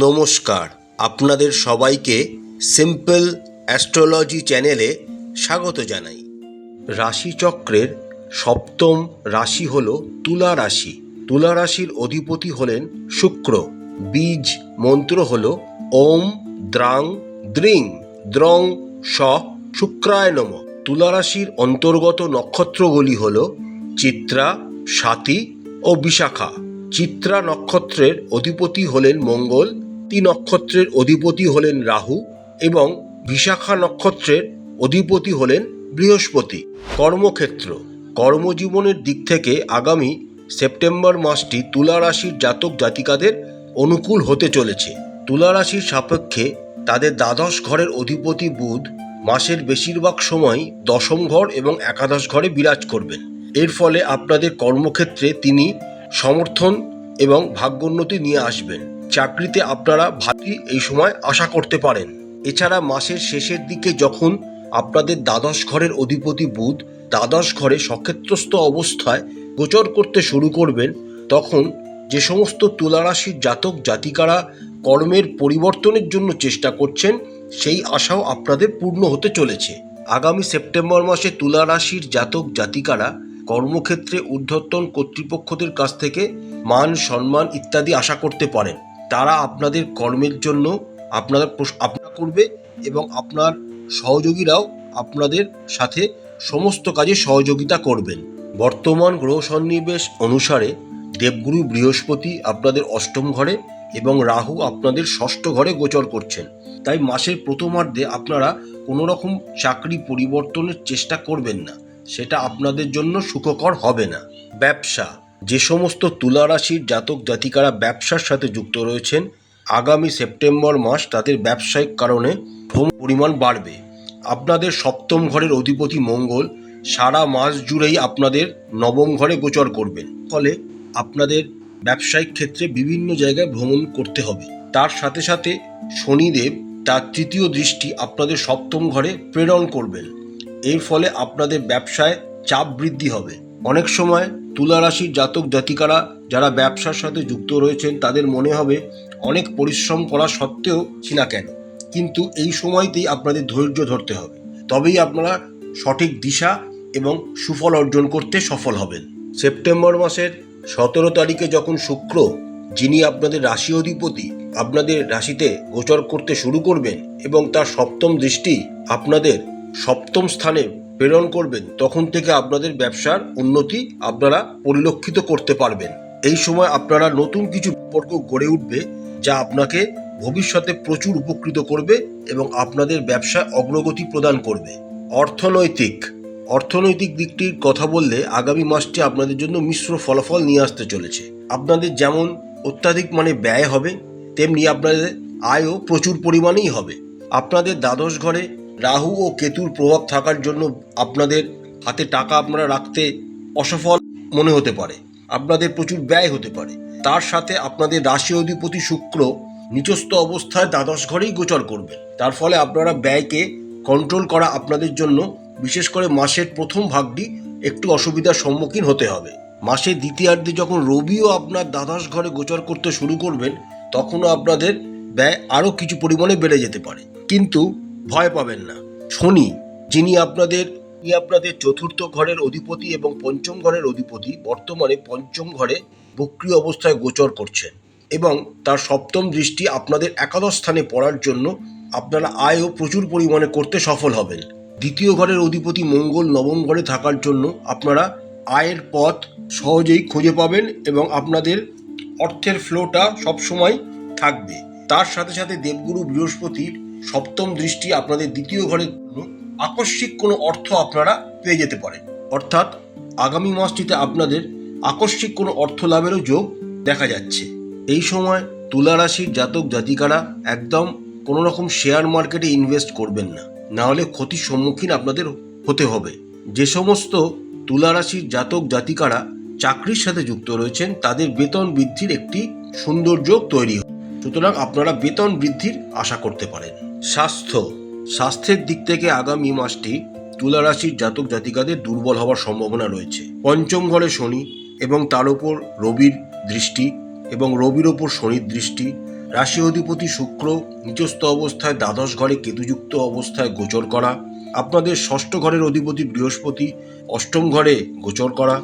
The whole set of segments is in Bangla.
নমস্কার, আপনাদের সবাইকে সিম্পল অ্যাস্ট্রোলজি চ্যানেলে স্বাগত জানাই। রাশিচক্রের সপ্তম রাশি হল তুলা রাশি। তুলা রাশির অধিপতি হলেন শুক্র। বীজ মন্ত্র হল ওম দ্রাং দ্রিং দ্রং স শুক্রায় নমঃ। তুলা রাশির অন্তর্গত নক্ষত্রগুলি হল চিত্রা, স্বাতী ও বিশাখা। চিত্রা নক্ষত্রের অধিপতি হলেন মঙ্গল, নক্ষত্রের অধিপতি হলেন রাহু এবং বিশাখা নক্ষত্রের অধিপতি হলেন বৃহস্পতি। কর্মক্ষেত্র, কর্মজীবনের দিক থেকে আগামী সেপ্টেম্বর মাসটি তুলা রাশির জাতক জাতিকাদের অনুকূল হতে চলেছে। তুলা রাশির সাপেক্ষে তাদের দ্বাদশ ঘরের অধিপতি বুধ মাসের বেশিরভাগ সময় দশম ঘর এবং একাদশ ঘরে বিরাজ করবেন। এর ফলে আপনাদের কর্মক্ষেত্রে তিনি সমর্থন এবং ভাগ্যোন্নতি নিয়ে আসবেন। চাকরিতে আপনারা ভালো এই সময় আশা করতে পারেন। এছাড়া মাসের শেষের দিকে যখন আপনাদের দ্বাদশ ঘরের অধিপতি বুধ দ্বাদশ ঘরে সক্ষেত্রস্থ অবস্থায় গোচর করতে শুরু করবেন, তখন যে সমস্ত তুলা রাশির জাতক জাতিকারা কর্মের পরিবর্তনের জন্য চেষ্টা করছেন, সেই আশাও আপনাদের পূর্ণ হতে চলেছে। আগামী সেপ্টেম্বর মাসে তুলা রাশির জাতক জাতিকারা কর্মক্ষেত্রে ঊর্ধ্বতন কর্তৃপক্ষদের কাছ থেকে মান সম্মান ইত্যাদি আশা করতে পারেন। তারা আপনাদের কর্মের জন্য আপনারা করবে এবং আপনার সহযোগীরাও আপনাদের সাথে সমস্ত কাজে সহযোগিতা করবেন। বর্তমান গ্রহ সন্নিবেশ অনুসারে দেবগুরু বৃহস্পতি আপনাদের অষ্টম ঘরে এবং রাহু আপনাদের ষষ্ঠ ঘরে গোচর করছেন। তাই মাসের প্রথমার্ধে আপনারা কোনো রকম চাকরি পরিবর্তনের চেষ্টা করবেন না, সেটা আপনাদের জন্য সুখকর হবে না। ব্যবসা, যে সমস্ত তুলা রাশির জাতক জাতিকারা ব্যবসার সাথে যুক্ত রয়েছেন, আগামী সেপ্টেম্বর মাস তাদের ব্যবসায়িক কারণে পরিমাণ বাড়বে। আপনাদের সপ্তম ঘরের অধিপতি মঙ্গল সারা মাস জুড়েই আপনাদের নবম ঘরে গোচর করবেন। ফলে আপনাদের ব্যবসায়িক ক্ষেত্রে বিভিন্ন জায়গায় ভ্রমণ করতে হবে। তার সাথে সাথে শনিদেব তার তৃতীয় দৃষ্টি আপনাদের সপ্তম ঘরে প্রেরণ করবেন। এর ফলে আপনাদের ব্যবসায় চাপ বৃদ্ধি হবে। অনেক সময় তুলা রাশির জাতক জাতিকারা যারা ব্যবসার সাথে যুক্ত রয়েছেন, তাদের মনে হবে অনেক পরিশ্রম করা সত্ত্বেও না কেন, কিন্তু এই সময়তেই আপনাদের ধৈর্য ধরতে হবে, তবেই আপনারা সঠিক দিশা এবং সুফল অর্জন করতে সফল হবেন। সেপ্টেম্বর মাসের 17 তারিখে যখন শুক্র, যিনি আপনাদের রাশি অধিপতি, আপনাদের রাশিতে গোচর করতে শুরু করবেন এবং তার সপ্তম দৃষ্টি আপনাদের সপ্তম স্থানে প্রেরণ করবেন, তখন থেকে আপনাদের ব্যবসার উন্নতি আপনারা পরিলক্ষিত করতে পারবেন। এই সময় আপনারা নতুন কিছু সম্পর্ক গড়ে উঠবে, যা আপনাকে ভবিষ্যতে প্রচুর উপকৃত করবে এবং আপনাদের ব্যবসায় অগ্রগতি প্রদান করবে। অর্থনৈতিক দিকটির কথা বললে আগামী মাসটি আপনাদের জন্য মিশ্র ফলাফল নিয়ে আসতে চলেছে। আপনাদের যেমন অত্যাধিক ব্যয় হবে, তেমনি আপনাদের আয়ও প্রচুর পরিমাণেই হবে। আপনাদের দ্বাদশ ঘরে রাহু ও কেতুর প্রভাব থাকার জন্য আপনাদের হাতে টাকা আপনারা রাখতে অসফল মনে হতে পারে, আপনাদের প্রচুর ব্যয় হতে পারে। তার সাথে আপনাদের রাশি অধিপতি শুক্র নিচস্থ অবস্থায় দ্বাদশ ঘরেই গোচর করবে। তার ফলে আপনারা ব্যয়কে কন্ট্রোল করা আপনাদের জন্য, বিশেষ করে মাসের প্রথম ভাগটি, একটু অসুবিধার সম্মুখীন হতে হবে। মাসের দ্বিতীয়ার্ধে যখন রবিও আপনার দ্বাদশ ঘরে গোচর করতে শুরু করবেন, তখনও আপনাদের ব্যয় আরও কিছু পরিমাণে বেড়ে যেতে পারে, কিন্তু ভয় পাবেন না। শনি, যিনি আপনাদের চতুর্থ ঘরের অধিপতি এবং পঞ্চম ঘরের অধিপতি, বর্তমানে পঞ্চম ঘরে বক্রী অবস্থায় গোচর করছেন এবং তার সপ্তম দৃষ্টি আপনাদের একাদশ স্থানে পড়ার জন্য আপনারা আয়ও প্রচুর পরিমাণে করতে সফল হবেন। দ্বিতীয় ঘরের অধিপতি মঙ্গল নবম ঘরে থাকার জন্য আপনারা আয়ের পথ সহজেই খুঁজে পাবেন এবং আপনাদের অর্থের ফ্লোটা সবসময় থাকবে। তার সাথে সাথে দেবগুরু বৃহস্পতির সপ্তম দৃষ্টি আপনাদের দ্বিতীয় ঘরের জন্য আকস্মিক কোনো অর্থ আপনারা পেয়ে যেতে পারেন। অর্থাৎ আগামী মাসটিতে আপনাদের আকস্মিক কোনো অর্থ লাভেরও যোগ দেখা যাচ্ছে। এই সময় তুলা রাশির জাতক জাতিকারা একদম কোনো রকম শেয়ার মার্কেটে ইনভেস্ট করবেন না, নাহলে ক্ষতির সম্মুখীন আপনাদের হতে হবে। যে সমস্ত তুলা রাশির জাতক জাতিকারা চাকরির সাথে যুক্ত রয়েছেন, তাদের বেতন বৃদ্ধির একটি সুন্দর যোগ তৈরি হবে, সুতরাং আপনারা বেতন বৃদ্ধির আশা করতে পারেন। স্বাস্থ্যের দিক থেকে আগামী মাসটি তুলা রাশির জাতক জাতিকাদের দুর্বল হওয়ার সম্ভাবনা রয়েছে। পঞ্চম ঘরে শনি এবং তার উপর রবির দৃষ্টি এবং রবির ওপর শনির দৃষ্টি, রাশি অধিপতি শুক্র নিচস্থ অবস্থায় দ্বাদশ ঘরে কেতুযুক্ত অবস্থায় গোচর করা, আপনাদের ষষ্ঠ ঘরের অধিপতি বৃহস্পতি অষ্টম ঘরে গোচর করা,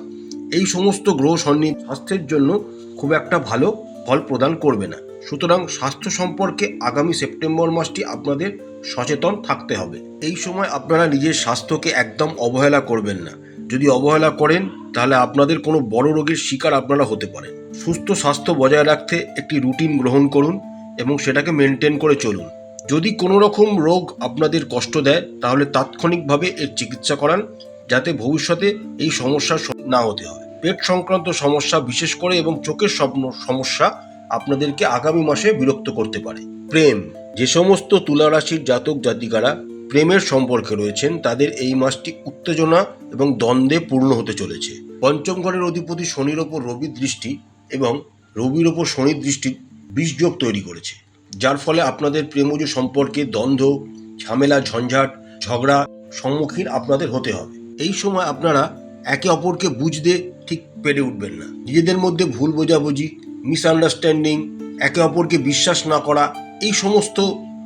এই সমস্ত গ্রহ সন্নিধি স্বাস্থ্যের জন্য খুব একটা ভালো ফল প্রদান করবে না। সুতরাং স্বাস্থ্য সম্পর্কে আগামী সেপ্টেম্বর মাসটি আপনাদের সচেতন থাকতে হবে। এই সময় আপনারা নিজের স্বাস্থ্যকে একদম অবহেলা করবেন না। যদি অবহেলা করেন তাহলে আপনাদের কোনো বড় রোগের শিকার আপনারা হতে পারেন। সুস্থ স্বাস্থ্য বজায় রাখতে একটি রুটিন গ্রহণ করুন এবং সেটাকে মেনটেন করে চলুন। যদি কোনো রকম রোগ আপনাদের কষ্ট দেয় তাহলে তাৎক্ষণিকভাবে এর চিকিৎসা করান, যাতে ভবিষ্যতে এই সমস্যার সম্মুখীন না হতে হয়। পেট সংক্রান্ত সমস্যা বিশেষ করে এবং চোখের সমস্যা আপনাদেরকে আগামী মাসে বিরক্ত করতে পারে। প্রেম, যে সমস্ত তুলা রাশির জাতক জাতিকারা প্রেমের সম্পর্কে রয়েছেন তাদের এই মাসটি উত্তেজনা এবং দ্বন্দ্বে পূর্ণ হতে চলেছে। পঞ্চম ঘরের অধিপতি শনির ওপর রবির দৃষ্টি এবং রবির ওপর শনির দৃষ্টি বিষযোগ তৈরি করেছে, যার ফলে আপনাদের প্রেমজ সম্পর্কে দ্বন্দ্ব, ঝামেলা, ঝঞ্ঝাট, ঝগড়া সম্মুখীন আপনাদের হতে হবে। এই সময় আপনারা একে অপরকে বুঝতে ঠিক পেরে উঠবেন না। নিজেদের মধ্যে ভুল বোঝাবুঝি, মিসআন্ডারস্ট্যান্ডিং, একে অপরকে বিশ্বাস না করা, এই সমস্ত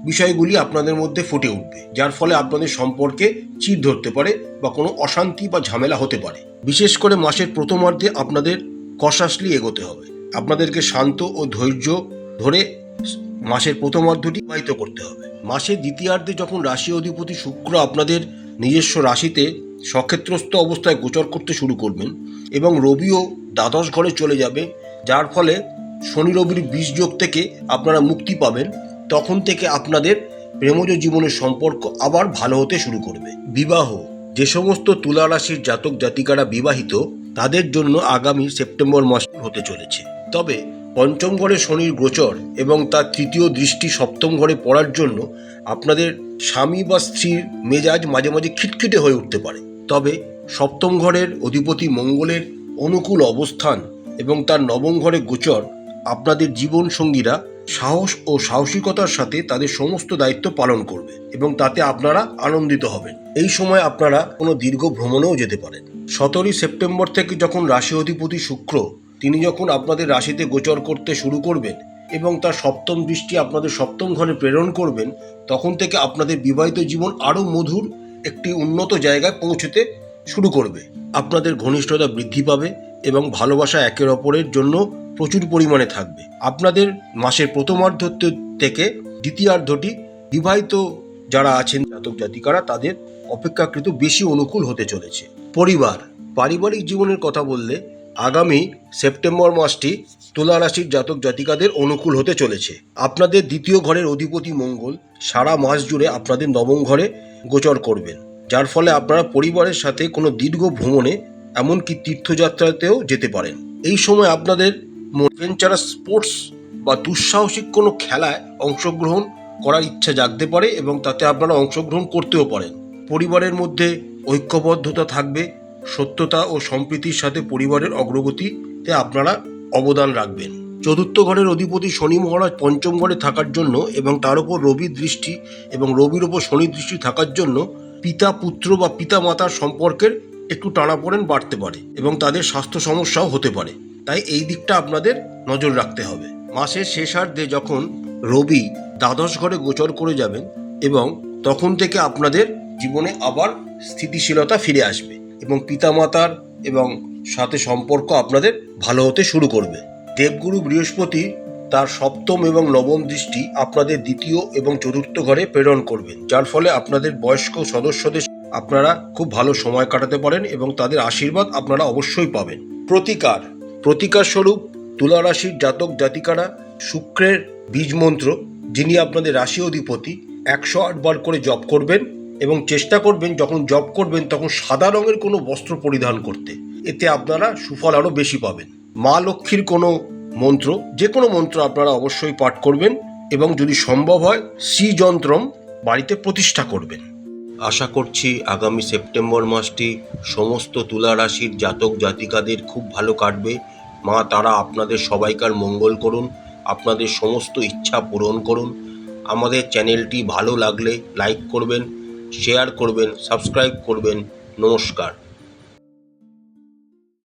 বিষয়গুলি আপনাদের মধ্যে ফুটে উঠবে, যার ফলে আপনাদের সম্পর্কে চিড় ধরতে পারে বা কোনো অশান্তি বা ঝামেলা হতে পারে। বিশেষ করে মাসের প্রথমার্ধে আপনাদের কশাসলি এগোতে হবে। আপনাদেরকে শান্ত ও ধৈর্য ধরে মাসের প্রথমার্ধটি অতিবাহিত করতে হবে। মাসের দ্বিতীয়ার্ধে যখন রাশি অধিপতি শুক্র আপনাদের নিজস্ব রাশিতে সক্ষেত্রস্থ অবস্থায় গোচর করতে শুরু করবেন এবং রবিও দ্বাদশ ঘরে চলে যাবে, যার ফলে শনি রবির বিষযোগ থেকে আপনারা মুক্তি পাবেন, তখন থেকে আপনাদের প্রেমজ জীবনের সম্পর্ক আবার ভালো হতে শুরু করবে। বিবাহ, যে সমস্ত তুলা রাশির জাতক জাতিকারা বিবাহিত তাদের জন্য আগামী সেপ্টেম্বর মাস হতে চলেছে। তবে পঞ্চম ঘরে শনির গোচর এবং তার তৃতীয় দৃষ্টি সপ্তম ঘরে পড়ার জন্য আপনাদের স্বামী বা স্ত্রীর মেজাজ মাঝে মাঝে খিটখিটে হয়ে উঠতে পারে। তবে সপ্তম ঘরের অধিপতি মঙ্গলের অনুকূল অবস্থান এবং তার নবম ঘরে গোচর আপনাদের জীবন সঙ্গীরা সাহস ও সাহসিকতার সাথে তাদের সমস্ত দায়িত্ব পালন করবে এবং তাতে আপনারা আনন্দিত হবেন। এই সময় আপনারা কোনো দীর্ঘ ভ্রমণেও যেতে পারেন। 17 সেপ্টেম্বর থেকে যখন রাশি অধিপতি শুক্র তিনি যখন আপনাদের রাশিতে গোচর করতে শুরু করবেন এবং তার সপ্তম দৃষ্টি আপনাদের সপ্তম ঘরে প্রেরণ করবেন, তখন থেকে আপনাদের বিবাহিত জীবন আরও মধুর একটি উন্নত জায়গায় পৌঁছতে শুরু করবে। আপনাদের ঘনিষ্ঠতা বৃদ্ধি পাবে এবং ভালোবাসা একের অপরের জন্য প্রচুর পরিমাণে থাকবে। আপনাদের মাসের প্রথমার্ধ থেকে দ্বিতীয়ার্ধটি বিবাহিত যারা আছেন জাতক জাতিকারা তাদের অপেক্ষাকৃত বেশি অনুকূল হতে চলেছে। পরিবার, পারিবারিক জীবনের কথা বললে আগামী সেপ্টেম্বর মাসটি তুলা রাশির জাতক জাতিকাদের অনুকূল হতে চলেছে। আপনাদের দ্বিতীয় ঘরের অধিপতি মঙ্গল সারা মাস জুড়ে আপনাদের নবম ঘরে গোচর করবেন, যার ফলে আপনারা পরিবারের সাথে কোনো দীর্ঘ ভ্রমণে এমনকি তীর্থযাত্রাতেও যেতে পারেন। এই সময় আপনাদের অ্যাডভেঞ্চারাস স্পোর্টস বা দুঃসাহসিক কোনো খেলায় অংশগ্রহণ করার ইচ্ছা জাগতে পারে এবং তাতে আপনারা অংশগ্রহণ করতেও পারেন। পরিবারের মধ্যে ঐক্যবদ্ধতা থাকবে, সত্যতা ও সম্প্রীতির সাথে পরিবারের অগ্রগতিতে আপনারা অবদান রাখবেন। চতুর্থ ঘরের অধিপতি শনি মহারাজ পঞ্চম ঘরে থাকার জন্য এবং তার উপর রবির দৃষ্টি এবং রবির উপর শনির দৃষ্টি থাকার জন্য পিতা পুত্র বা পিতা মাতার সম্পর্কের একটু টানাপোড়েন বাড়তে পারে এবং তাদের স্বাস্থ্য সমস্যাও হতে পারে। তাই এই দিকটা আপনাদের নজর রাখতে হবে। মাসের শেষার্ধে যখন রবি দ্বাদশ ঘরে গোচর করে যাবেন এবং তখন থেকে আপনাদের জীবনে আবার স্থিতিশীলতা ফিরে আসবে এবং পিতামাতার এবং সাথে সম্পর্ক আপনাদের ভালো হতে শুরু করবে। দেবগুরু বৃহস্পতি তার সপ্তম এবং নবম দৃষ্টি আপনাদের দ্বিতীয় এবং চতুর্থ ঘরে প্রেরণ করবেন, যার ফলে আপনাদের বয়স্ক সদস্যদের আপনারা খুব ভালো সময় কাটাতে পারেন এবং তাদের আশীর্বাদ আপনারা অবশ্যই পাবেন। প্রতিকার স্বরূপ তুলা রাশির জাতক জাতিকারা শুক্রের বীজ মন্ত্র, যিনি আপনাদের রাশি অধিপতি, 108 বার করে জপ করবেন এবং চেষ্টা করবেন যখন জপ করবেন তখন সাদা রঙের কোনো বস্ত্র পরিধান করতে। এতে আপনারা সুফল আরও বেশি পাবেন। মা লক্ষ্মীর কোনো মন্ত্র, যে কোনো মন্ত্র আপনারা অবশ্যই পাঠ করবেন এবং যদি সম্ভব হয় শ্রীযন্ত্রম বাড়িতে প্রতিষ্ঠা করবেন। আশা করছি আগামী সেপ্টেম্বর মাসটি সমস্ত তুলা রাশির জাতক জাতিকাদের খুব ভালো কাটবে। মা তারা আপনাদের সবাইকার মঙ্গল করুন, আপনাদের সমস্ত ইচ্ছা পূরণ করুন। আমাদের চ্যানেলটি ভালো লাগলে লাইক করবেন, শেয়ার করবেন, সাবস্ক্রাইব করবেন। নমস্কার।